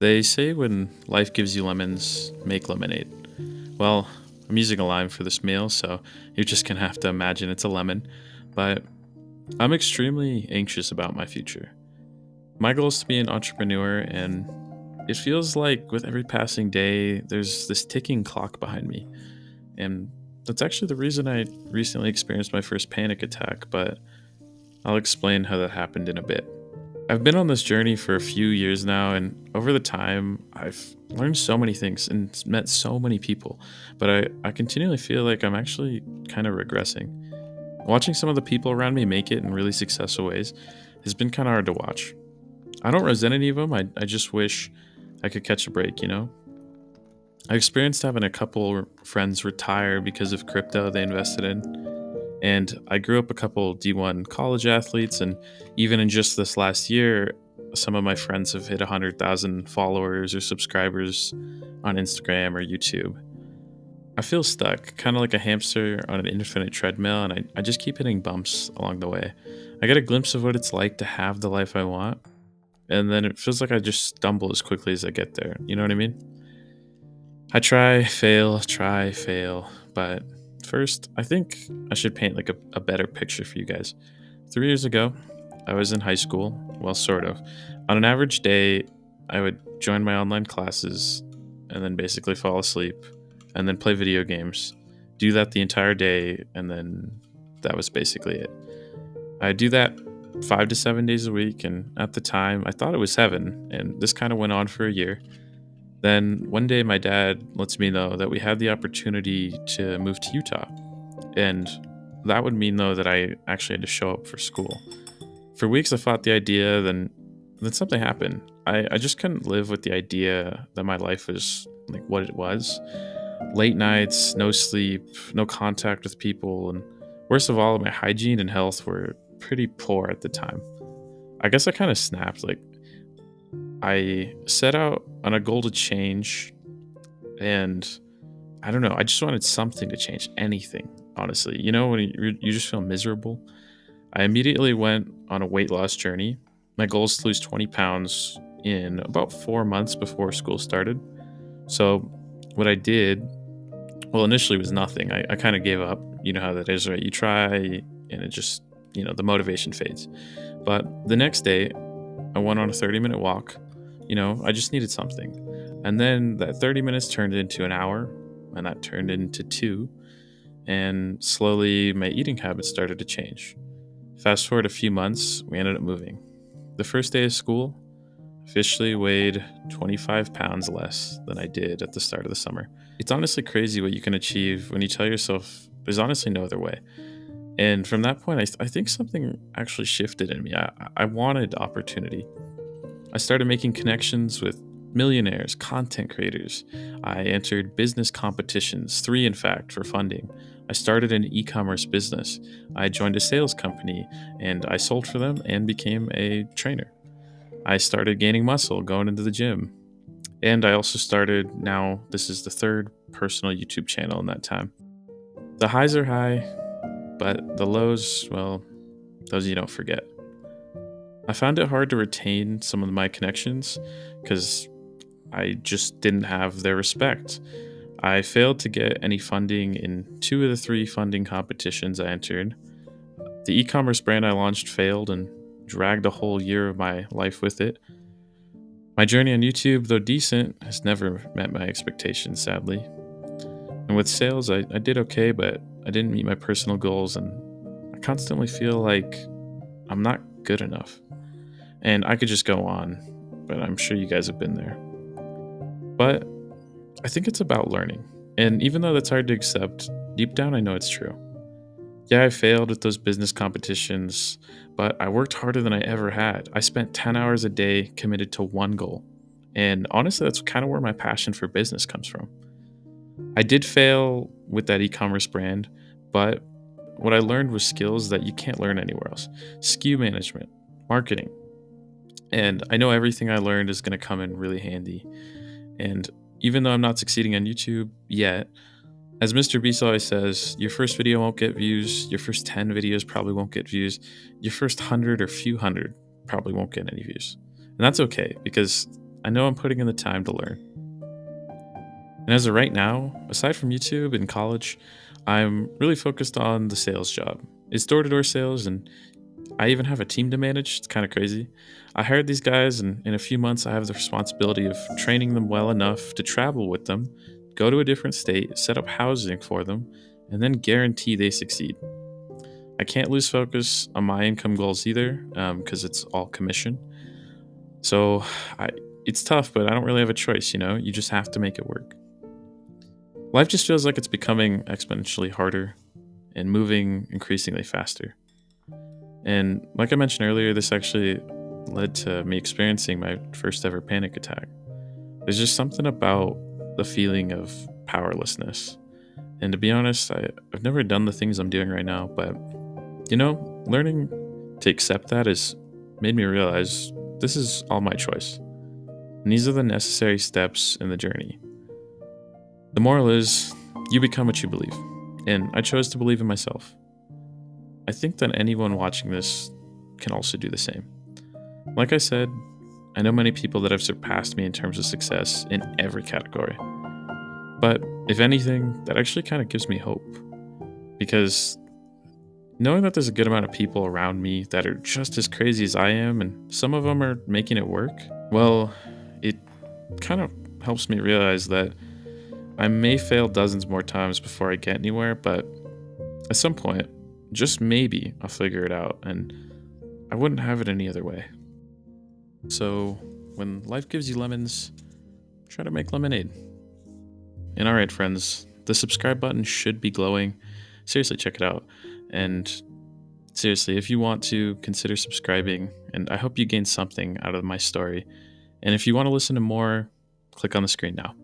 They say when life gives you lemons, make lemonade. Well, I'm using a lime for this meal, so you're just gonna have to imagine it's a lemon. But I'm extremely anxious about my future. My goal is to be an entrepreneur, and it feels like with every passing day, there's this ticking clock behind me. And that's actually the reason I recently experienced my first panic attack, but I'll explain how that happened in a bit. I've been on this journey for a few years now, and over the time, I've learned so many things and met so many people. But I continually feel like I'm actually kind of regressing. Watching some of the people around me make it in really successful ways has been kind of hard to watch. I don't resent any of them, I just wish I could catch a break, you know? I experienced having a couple friends retire because of crypto they invested in. And I grew up a couple D1 college athletes, and even in just this last year, some of my friends have hit 100,000 followers or subscribers on Instagram or YouTube. I feel stuck, kind of like a hamster on an infinite treadmill, and I just keep hitting bumps along the way. I get a glimpse of what it's like to have the life I want, and then it feels like I just stumble as quickly as I get there. You know what I mean? I try, fail, but first, I think I should paint like a better picture for you guys. 3 years ago, I was in high school, well, sort of. On an average day, I would join my online classes and then basically fall asleep and then play video games. Do that the entire day, and then that was basically it. I do that 5 to 7 days a week, and at the time, I thought it was heaven, and this kind of went on for a year. Then one day, my dad lets me know that we had the opportunity to move to Utah. And that would mean, though, that I actually had to show up for school. For weeks, I fought the idea, then something happened. I just couldn't live with the idea that my life was like what it was. Late nights, no sleep, no contact with people, and worst of all, my hygiene and health were pretty poor at the time. I guess I kind of snapped. Like, I set out on a goal to change, and I don't know, I just wanted something to change, anything, honestly. You know, when you just feel miserable? I immediately went on a weight loss journey. My goal is to lose 20 pounds in about 4 months before school started. So, what I did, well, initially was nothing. I kind of gave up. You know how that is, right? You try, and it just, the motivation fades. But the next day, I went on a 30-minute walk. I just needed something. And then that 30 minutes turned into an hour, and that turned into two. And slowly, my eating habits started to change. Fast forward a few months, we ended up moving. The first day of school, officially weighed 25 pounds less than I did at the start of the summer. It's honestly crazy what you can achieve when you tell yourself there's honestly no other way. And from that point, I think something actually shifted in me. I wanted opportunity. I started making connections with millionaires, content creators. I entered business competitions, three in fact, for funding. I started an e commerce business. I joined a sales company and I sold for them and became a trainer. I started gaining muscle, going into the gym. And I also started, now, this is the third personal YouTube channel in that time. The highs are high, but the lows, well, those you don't forget. I found it hard to retain some of my connections because I just didn't have their respect. I failed to get any funding in two of the three funding competitions I entered. The e commerce brand I launched failed and dragged a whole year of my life with it. My journey on YouTube, though decent, has never met my expectations, sadly. And with sales, I did okay, but I didn't meet my personal goals, and I constantly feel like I'm not good enough. And I could just go on, but I'm sure you guys have been there. But I think it's about learning. And even though that's hard to accept, deep down I know it's true. Yeah, I failed at those business competitions, but I worked harder than I ever had. I spent 10 hours a day committed to one goal. And honestly, that's kind of where my passion for business comes from. I did fail with that e commerce brand, but what I learned was skills that you can't learn anywhere else: SKU management, marketing. And I know everything I learned is going to come in really handy. And even though I'm not succeeding on YouTube yet, as Mr. Beast always says, your first video won't get views, your first 10 videos probably won't get views, your first 100 or few hundred probably won't get any views. And that's okay because I know I'm putting in the time to learn. And as of right now, aside from YouTube and college, I'm really focused on the sales job. It's door to door sales, and I even have a team to manage. It's kind of crazy. I hired these guys, and in a few months, I have the responsibility of training them well enough to travel with them, go to a different state, set up housing for them, and then guarantee they succeed. I can't lose focus on my income goals either, because it's all commission. So I, it's tough, but I don't really have a choice. You just have to make it work. Life just feels like it's becoming exponentially harder and moving increasingly faster. And like I mentioned earlier, this actually led to me experiencing my first ever panic attack. There's just something about the feeling of powerlessness. And to be honest, I've never done the things I'm doing right now, but learning to accept that has made me realize this is all my choice. And these are the necessary steps in the journey. The moral is you become what you believe. And I chose to believe in myself. I think that anyone watching this can also do the same. Like I said, I know many people that have surpassed me in terms of success in every category. But if anything, that actually kind of gives me hope. Because knowing that there's a good amount of people around me that are just as crazy as I am, and some of them are making it work, well, it kind of helps me realize that I may fail dozens more times before I get anywhere, but at some point, just maybe I'll figure it out, and I wouldn't have it any other way. So, when life gives you lemons, try to make lemonade. And alright, friends, the subscribe button should be glowing. Seriously, check it out. And seriously, if you want to, consider subscribing, and I hope you gain something out of my story. And if you want to listen to more, click on the screen now.